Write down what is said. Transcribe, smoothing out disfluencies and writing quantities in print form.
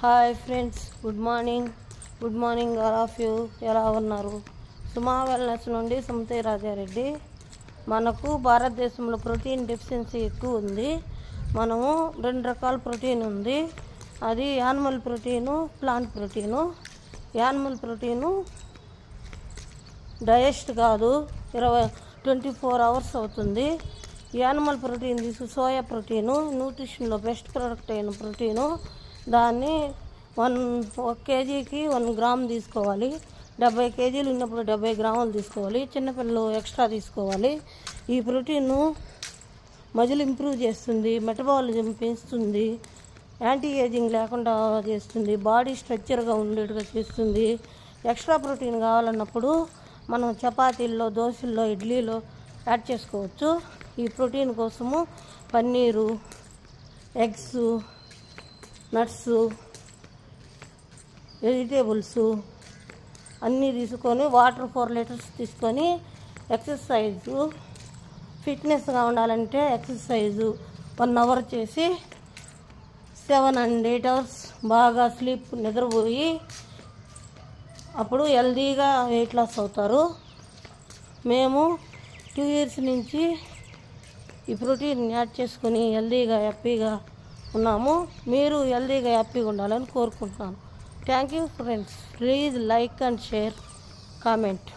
Hi friends, good morning all of you. ఎలా ఉన్నారు? సుమా wellness నుండి సుమతి రాజారెడ్డి. మనకు భారతదేశంలో ప్రోటీన్ డెఫిషియన్సీ ఎక్కువ ఉంది. మనము 2 రకాల ప్రోటీన్ ఉంది. అది animal protein, plant protein. Animal protein digest కాదు, 24 అవర్స్ అవుతుంది. యానిమల్ ప్రోటీన్ సోయా ప్రోటీను న్యూట్రిషన్లో బెస్ట్ ప్రోడక్ట్ అయిన ప్రోటీను. దాన్ని 1 కేజీకి 1 గ్రామ్ తీసుకోవాలి. 70 కేజీలు ఉన్నప్పుడు 70 గ్రాములు తీసుకోవాలి. చిన్నపిల్లలు ఎక్స్ట్రా తీసుకోవాలి. ఈ ప్రోటీను మజిల్ ఇంప్రూవ్ చేస్తుంది, మెటబాలిజం పెంచుతుంది, యాంటీ ఏజింగ్ లేకుండా చేస్తుంది, బాడీ స్ట్రక్చర్గా ఉండేట్టుగా చేస్తుంది. ఎక్స్ట్రా ప్రోటీన్ కావాలన్నప్పుడు మనం చపాతీల్లో, దోశల్లో, ఇడ్లీలో యాడ్ చేసుకోవచ్చు. ఈ ప్రోటీన్ కోసము పన్నీరు, ఎగ్స్, నట్స్, వెజిటేబుల్స్ అన్నీ తీసుకొని వాటర్ 4 లీటర్స్ తీసుకొని ఎక్సర్సైజు ఫిట్నెస్గా ఉండాలంటే ఎక్సర్సైజు 1 అవర్ చేసి 7 and 8 hours బాగా స్లీప్ నిద్రపోయి అప్పుడు హెల్దీగా వెయిట్ లాస్ అవుతారు. మేము 2 years నుంచి ఈ ప్రోటీన్ యాడ్ చేసుకొని హెల్దీగా హ్యాపీగా ఉన్నాము. మీరు హెల్దీగా హ్యాపీగా ఉండాలని కోరుకుంటున్నాను. Thank you friends. Please like and share, comment.